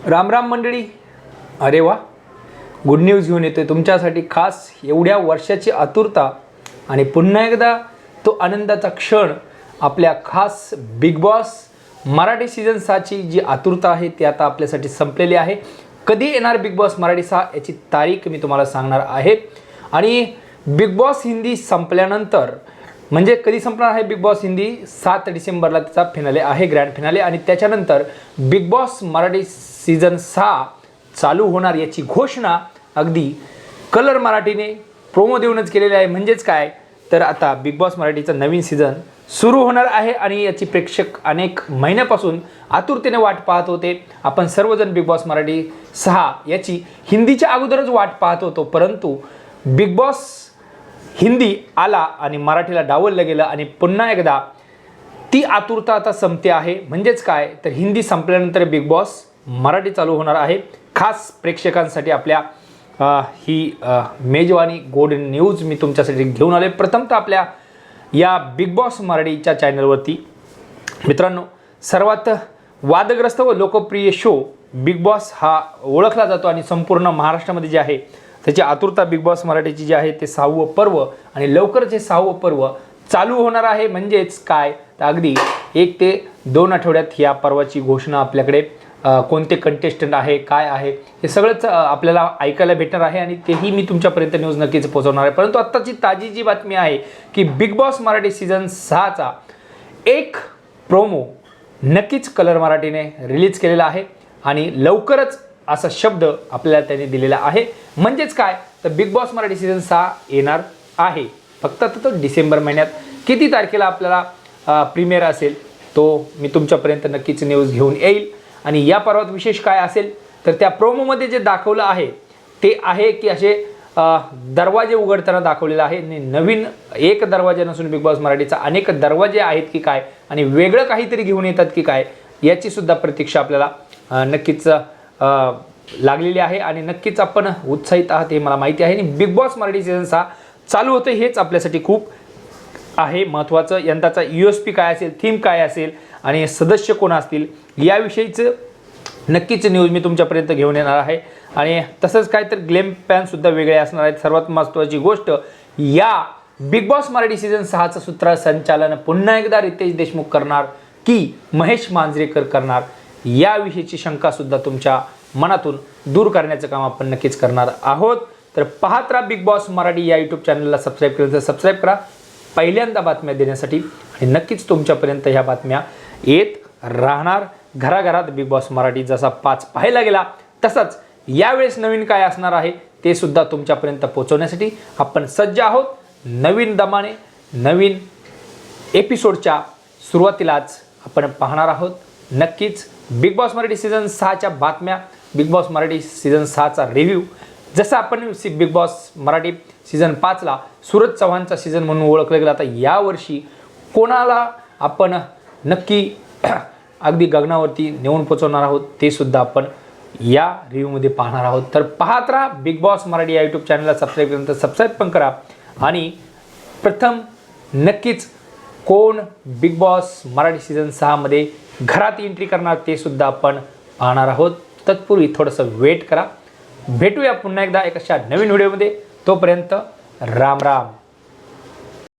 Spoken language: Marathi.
राम राम मंडळी. अरे वा, गुड न्यूज घेऊन येतोय तुमच्यासाठी खास. एवढ्या वर्षाची आतुरता आणि पुन्हा एकदा तो आनंदाचा क्षण. आपल्या खास बिग बॉस मराठी सीझन 6ची जी आतुरता आहे ती आता आपल्यासाठी संपलेली आहे. कधी येणार बिग बॉस मराठी 6 याची तारीख मी तुम्हाला सांगणार आहे. आणि बिग बॉस हिंदी संपल्यानंतर म्हणजे कधी संपणार आहे बिग बॉस हिंदी, 7 डिसेंबरला त्याचा फिनाले आहे, ग्रँड फिनाले. आणि त्याच्यानंतर बिग बॉस मराठी सीझन 6 चालू होणार याची घोषणा अगदी कलर मराठीने प्रोमो देऊनच केलेली आहे. म्हणजेच काय तर आता बिग बॉस मराठीचं नवीन सीझन सुरू होणार आहे आणि याची प्रेक्षक अनेक महिन्यापासून आतुरतेने वाट पाहत होते. आपण सर्वजण बिग बॉस मराठी 6 याची हिंदीच्या अगोदरच वाट पाहत होतो, परंतु बिग बॉस हिंदी आला आणि मराठीला डावललं गेलं आणि पुन्हा एकदा ती आतुरता आता संपते आहे. म्हणजेच काय तर हिंदी संपल्यानंतर बिग बॉस मराठी चालू होणार आहे. खास प्रेक्षकांसाठी आपल्या ही मेजवानी गोल्डन न्यूज मी तुमच्यासाठी घेऊन आले. प्रथमतः आपल्या या बिग बॉस मराठीच्या चॅनलवरती मित्रांनो, सर्वात वादग्रस्त व लोकप्रिय शो बिग बॉस हा ओळखला जातो आणि संपूर्ण महाराष्ट्रामध्ये जे आहे त्याची आतुरता बिग बॉस मराठीची जी आहे ते 6वं पर्व आणि लवकरच हे 6वं पर्व चालू होणार आहे. म्हणजेच काय तर अगदी 1 ते 2 आठवड्यात या पर्वाची घोषणा आपल्याकडे कोणते कंटेस्टंट आहे, काय आहे हे सगळंच आपल्याला ऐकायला भेटणार आहे आणि तेही मी तुमच्यापर्यंत न्यूज नक्कीच पोहोचवणार आहे. परंतु आत्ताची ताजी जी बातमी आहे की बिग बॉस मराठी सीझन 6चा एक प्रोमो नक्कीच कलर मराठीने रिलीज केलेला आहे आणि लवकरच असा शब्द आपल्याला त्यांनी दिलेला आहे. म्हणजेच काय तर बिग बॉस मराठी सीझन 6 येणार आहे. फक्त आता तो डिसेंबर महिन्यात किती तारखेला आपल्याला प्रीमियर असेल तो मी तुमच्यापर्यंत नक्कीच न्यूज घेऊन येईल. आणि या पर्वात विशेष काय असेल तर त्या प्रोमोमध्ये जे दाखवलं आहे ते आहे की असे दरवाजे उघडताना दाखवलेलं आहे. नवीन एक दरवाजा नसून बिग बॉस मराठीचा अनेक दरवाजे आहेत की काय आणि वेगळं काहीतरी घेऊन येतात की काय याची सुद्धा प्रतीक्षा आपल्याला नक्कीच लागलेली आहे आणि नक्कीच आपण उत्साहित आहात हे मला माहिती आहे. आणि बिग बॉस मराठी सीझन 6 चालू होतं हेच आपल्यासाठी खूप आहे महत्त्वाचं. यंदाचा USP काय असेल, थीम काय असेल आणि सदस्य कोण असतील याविषयीचं नक्कीच न्यूज मी तुमच्यापर्यंत घेऊन येणार आहे. आणि तसंच काय तर ग्लेम पॅनसुद्धा वेगळे असणार आहेत. सर्वात महत्त्वाची गोष्ट, या बिग बॉस मराठी सीझन 6चं सूत्रसंचालन पुन्हा एकदा रितेश देशमुख करणार की महेश मांजरेकर करणार याविषयीची शंकासुद्धा तुमच्या मनातून दूर करण्याचं काम आपण नक्कीच करणार आहोत. तर पाहत राहा बिग बॉस मराठी या यूट्यूब चॅनलला. सबस्क्राईब केलं तर सबस्क्राईब करा पहिल्यांदा बातम्या देण्यासाठी आणि नक्कीच तुमच्यापर्यंत ह्या बातम्या येत राहणार. घराघरात बिग बॉस मराठी जसा 5 पाहायला गेला तसंच यावेळेस नवीन काय असणार आहे ते सुद्धा तुमच्यापर्यंत पोहोचवण्यासाठी आपण सज्ज आहोत. नवीन दमाने नवीन एपिसोडच्या सुरुवातीलाच आपण पाहणार आहोत नक्कीच बिग बॉस मराठी सीझन 6च्या बातम्या, बिग बॉस मराठी सीझन 6चा रिव्ह्यू. जसं आपण बिग बॉस मराठी सीझन 5ला सूरज चव्हाणचा सीझन म्हणून ओळखलं गेलं, आता यावर्षी कोणाला आपण नक्की अगदी गगनावरती नेऊन पोचवणार आहोत ते सुद्धा आपण या रिव्ह्यूमध्ये पाहणार आहोत. तर पाहत राहा बिग बॉस मराठी या यूट्यूब चॅनलला. सबस्क्राईब केल्यानंतर सबस्क्राईब पण करा. आणि प्रथम नक्कीच कोण बिग बॉस मराठी सीझन 6मध्ये घरात एंट्री करणार ते सुद्धा आपण पाहणार आहोत. तत्पूर्वी थोडंसं वेट करा. भेटूया पुन्हा एकदा एक अशा नवीन व्हिडिओमध्ये. तोपर्यंत राम राम.